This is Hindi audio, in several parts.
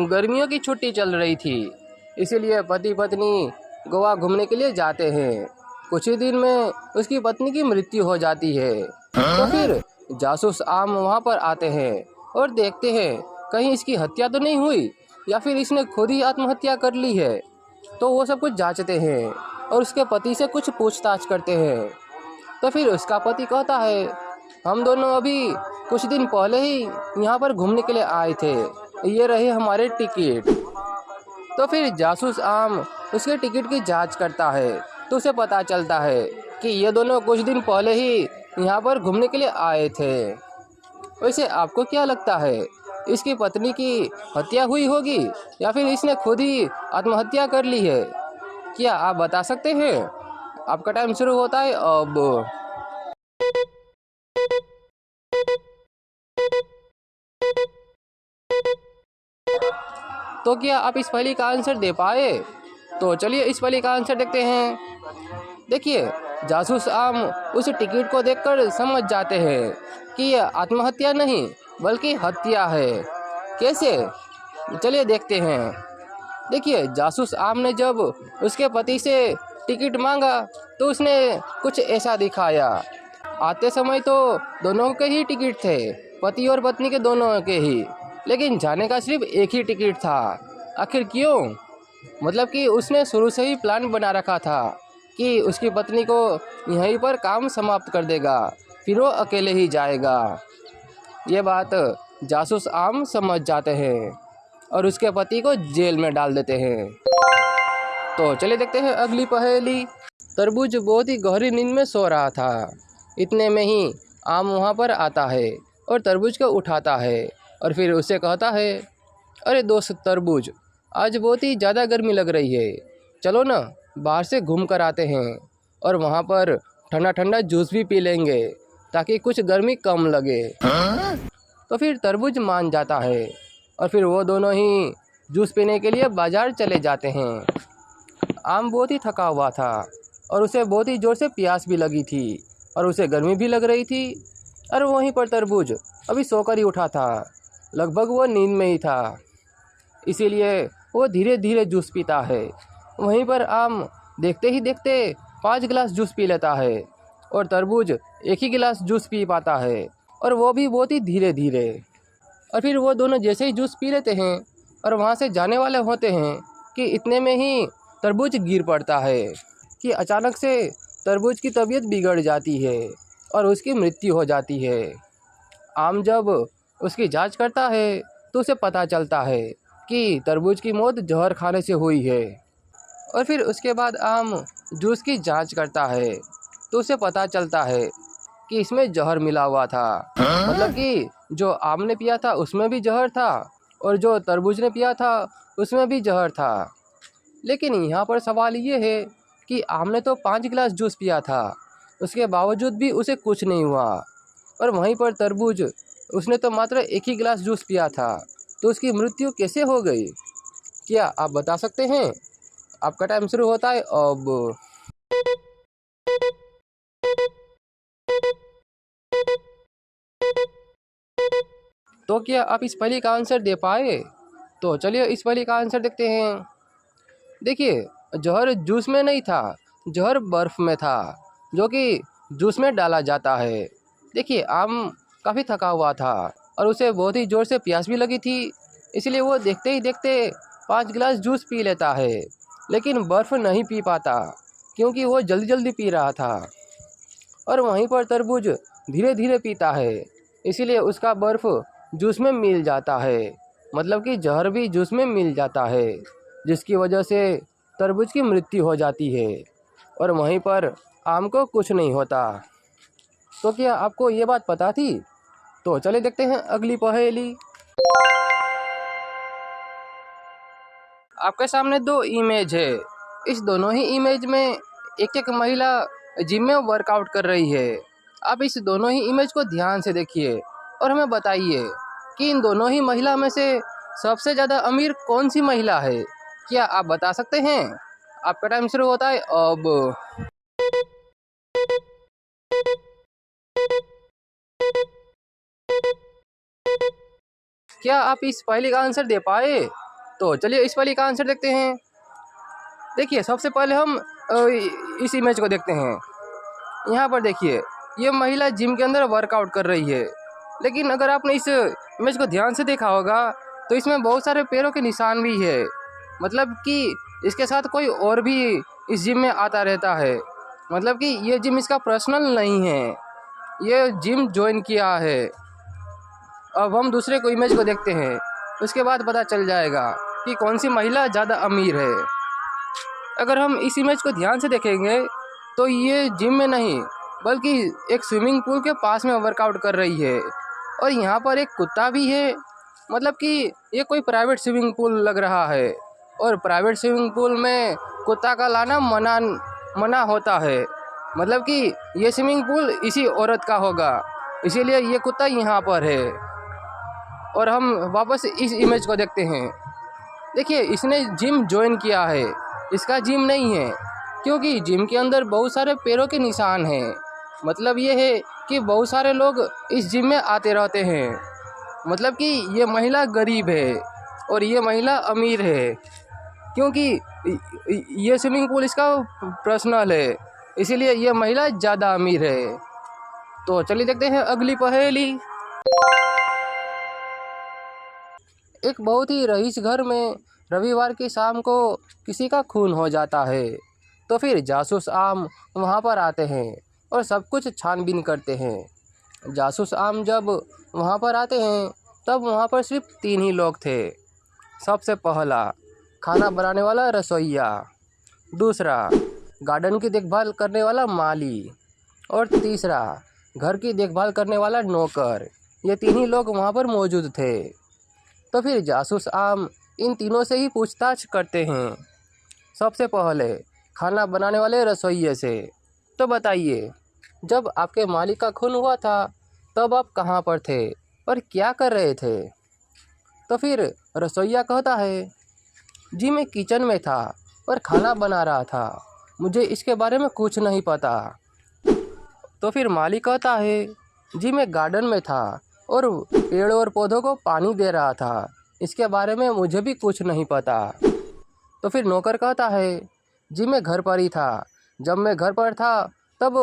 गर्मियों की छुट्टी चल रही थी, इसीलिए पति पत्नी गोवा घूमने के लिए जाते हैं। कुछ ही दिन में उसकी पत्नी की मृत्यु हो जाती है। तो फिर जासूस आम वहाँ पर आते हैं और देखते हैं कहीं इसकी हत्या तो नहीं हुई या फिर इसने खुद ही आत्महत्या कर ली है। तो वो सब कुछ जांचते हैं और उसके पति से कुछ पूछताछ करते हैं। तो फिर उसका पति कहता है, हम दोनों अभी कुछ दिन पहले ही यहाँ पर घूमने के लिए आए थे, ये रहे हमारे टिकट। तो फिर जासूस आम उसके टिकट की जांच करता है तो उसे पता चलता है कि ये दोनों कुछ दिन पहले ही यहाँ पर घूमने के लिए आए थे। वैसे आपको क्या लगता है, इसकी पत्नी की हत्या हुई होगी या फिर इसने खुद ही आत्महत्या कर ली है? क्या आप बता सकते हैं? आपका टाइम शुरू होता है अब। तो क्या आप इस पहेली का आंसर दे पाए? तो चलिए इस पहेली का आंसर देखते हैं। देखिए, जासूस आम उस टिकट को देखकर समझ जाते हैं कि यह आत्महत्या नहीं बल्कि हत्या है। कैसे? चलिए देखते हैं। देखिए, जासूस आम ने जब उसके पति से टिकट मांगा तो उसने कुछ ऐसा दिखाया। आते समय तो दोनों के ही टिकट थे, पति और पत्नी के दोनों के ही, लेकिन जाने का सिर्फ एक ही टिकट था। आखिर क्यों? मतलब कि उसने शुरू से ही प्लान बना रखा था कि उसकी पत्नी को यहीं पर काम समाप्त कर देगा, फिर वो अकेले ही जाएगा। ये बात जासूस आम समझ जाते हैं और उसके पति को जेल में डाल देते हैं। तो चलिए देखते हैं अगली पहेली। तरबूज बहुत ही गहरी नींद में सो रहा था। इतने में ही आम वहाँ पर आता है और तरबूज को उठाता है और फिर उससे कहता है, अरे दोस्त तरबूज, आज बहुत ही ज़्यादा गर्मी लग रही है, चलो ना बाहर से घूम कर आते हैं और वहाँ पर ठंडा ठंडा जूस भी पी लेंगे ताकि कुछ गर्मी कम लगे। तो फिर तरबूज मान जाता है और फिर वो दोनों ही जूस पीने के लिए बाज़ार चले जाते हैं। आम बहुत ही थका हुआ था और उसे बहुत ही ज़ोर से प्यास भी लगी थी और उसे गर्मी भी लग रही थी। और वहीं पर तरबूज अभी सोकर ही उठा था, लगभग वो नींद में ही था, इसीलिए वो धीरे धीरे जूस पीता है। वहीं पर आम देखते ही देखते 5 गिलास जूस पी लेता है और तरबूज एक ही गिलास जूस पी पाता है, और वो भी बहुत ही धीरे धीरे। और फिर वो दोनों जैसे ही जूस पी लेते हैं और वहाँ से जाने वाले होते हैं कि इतने में ही तरबूज गिर पड़ता है कि अचानक से तरबूज की तबीयत बिगड़ जाती है और उसकी मृत्यु हो जाती है। आम जब उसकी जांच करता है तो उसे पता चलता है कि तरबूज की मौत जहर खाने से हुई है। और फिर उसके बाद आम जूस की जांच करता है तो उसे पता चलता है कि इसमें जहर मिला हुआ था। मतलब कि जो आम ने पिया था उसमें भी जहर था और जो तरबूज ने पिया था उसमें भी जहर था। लेकिन यहाँ पर सवाल ये है कि आम ने तो 5 गिलास जूस पिया था, उसके बावजूद भी उसे कुछ नहीं हुआ, और वहीं पर तरबूज, उसने तो मात्र एक ही गिलास जूस पिया था, तो उसकी मृत्यु कैसे हो गई? क्या आप बता सकते हैं? आपका टाइम शुरू होता है अब। तो क्या आप इस पहेली का आंसर दे पाए? तो चलिए इस पहेली का आंसर देखते हैं। देखिए, जहर जूस में नहीं था, जहर बर्फ़ में था, जो कि जूस में डाला जाता है। देखिए, आम काफ़ी थका हुआ था और उसे बहुत ही ज़ोर से प्यास भी लगी थी, इसलिए वो देखते ही देखते 5 गिलास जूस पी लेता है, लेकिन बर्फ़ नहीं पी पाता क्योंकि वो जल्दी जल्दी पी रहा था। और वहीं पर तरबूज धीरे धीरे पीता है, इसीलिए उसका बर्फ़ जूस में मिल जाता है, मतलब कि जहर भी जूस में मिल जाता है, जिसकी वजह से तरबूज की मृत्यु हो जाती है और वहीं पर आम को कुछ नहीं होता। तो क्या आपको ये बात पता थी? तो चलिए देखते हैं अगली पहेली। आपके सामने 2 इमेज है। इस दोनों ही इमेज में एक एक महिला जिम में वर्कआउट कर रही है। आप इस दोनों ही इमेज को ध्यान से देखिए और हमें बताइए कि इन दोनों ही महिला में से सबसे ज़्यादा अमीर कौन सी महिला है? क्या आप बता सकते हैं? आपका टाइम शुरू होता है अब। क्या आप इस पहेली का आंसर दे पाए? तो चलिए इस वाली का आंसर देखते हैं। देखिए सबसे पहले हम इस इमेज को देखते हैं। यहाँ पर देखिए ये महिला जिम के अंदर वर्कआउट कर रही है, लेकिन अगर आपने इस इमेज को ध्यान से देखा होगा तो इसमें बहुत सारे पैरों के निशान भी है। मतलब कि इसके साथ कोई और भी इस जिम में आता रहता है। मतलब कि ये जिम इसका पर्सनल नहीं है, ये जिम ज्वाइन किया है। अब हम दूसरे को इमेज को देखते हैं, उसके बाद पता चल जाएगा कि कौन सी महिला ज़्यादा अमीर है। अगर हम इस इमेज को ध्यान से देखेंगे तो ये जिम में नहीं बल्कि एक स्विमिंग पूल के पास में वर्कआउट कर रही है, और यहाँ पर एक कुत्ता भी है। मतलब कि ये कोई प्राइवेट स्विमिंग पूल लग रहा है, और प्राइवेट स्विमिंग पूल में कुत्ता का लाना मना होता है। मतलब कि ये स्विमिंग पूल इसी औरत का होगा, इसीलिए ये कुत्ता यहाँ पर है। और हम वापस इस इमेज को देखते हैं। देखिए इसने जिम ज्वाइन किया है, इसका जिम नहीं है, क्योंकि जिम के अंदर बहुत सारे पैरों के निशान हैं। मतलब ये है कि बहुत सारे लोग इस जिम में आते रहते हैं। मतलब कि ये महिला गरीब है और ये महिला अमीर है, क्योंकि ये स्विमिंग पूल इसका पर्सनल है, इसीलिए ये महिला ज़्यादा अमीर है। तो चलिए देखते हैं अगली पहेली। एक बहुत ही रईस घर में रविवार की शाम को किसी का खून हो जाता है। तो फिर जासूस आम वहाँ पर आते हैं और सब कुछ छानबीन करते हैं। जासूस आम जब वहाँ पर आते हैं तब वहाँ पर सिर्फ 3 ही लोग थे। सबसे पहला खाना बनाने वाला रसोइया, दूसरा गार्डन की देखभाल करने वाला माली, और तीसरा घर की देखभाल करने वाला नौकर। ये 3 ही लोग वहाँ पर मौजूद थे। तो फिर जासूस आम इन तीनों से ही पूछताछ करते हैं। सबसे पहले खाना बनाने वाले रसोइये से, तो बताइए जब आपके मालिक का खून हुआ था तब आप कहाँ पर थे और क्या कर रहे थे? तो फिर रसोइया कहता है, जी मैं किचन में था और खाना बना रहा था, मुझे इसके बारे में कुछ नहीं पता। तो फिर मालिक कहता है, जी मैं गार्डन में था और पेड़ों और पौधों को पानी दे रहा था, इसके बारे में मुझे भी कुछ नहीं पता। तो फिर नौकर कहता है, जी मैं घर पर ही था, जब मैं घर पर था तब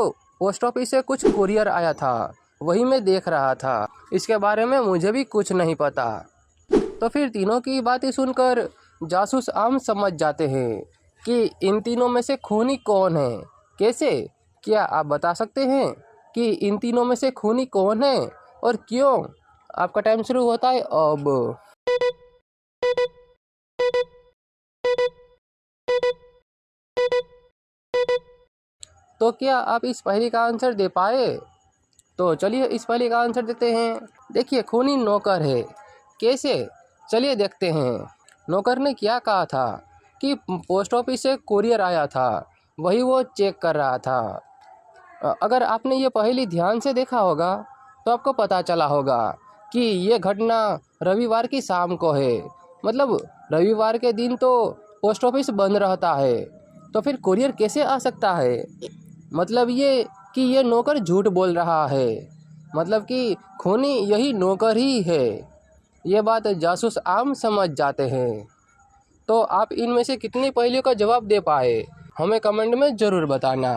पोस्ट ऑफिस से कुछ कुरियर आया था, वही मैं देख रहा था, इसके बारे में मुझे भी कुछ नहीं पता। तो फिर तीनों की बातें सुनकर जासूस आम समझ जाते हैं कि इन तीनों में से खूनी कौन है। कैसे? क्या आप बता सकते हैं कि इन तीनों में से खूनी कौन है और क्यों? आपका टाइम शुरू होता है अब। तो क्या आप इस पहेली का आंसर दे पाए? तो चलिए इस पहेली का आंसर देते हैं। देखिए खूनी नौकर है। कैसे? चलिए देखते हैं। नौकर ने क्या कहा था कि पोस्ट ऑफिस से कुरियर आया था, वही वो चेक कर रहा था। अगर आपने ये पहेली ध्यान से देखा होगा तो आपको पता चला होगा कि ये घटना रविवार की शाम को है। मतलब रविवार के दिन तो पोस्ट ऑफिस बंद रहता है, तो फिर कुरियर कैसे आ सकता है? मतलब ये कि ये नौकर झूठ बोल रहा है, मतलब कि खूनी यही नौकर ही है। ये बात जासूस आम समझ जाते हैं। तो आप इनमें से कितनी पहेलियों का जवाब दे पाए, हमें कमेंट में ज़रूर बताना।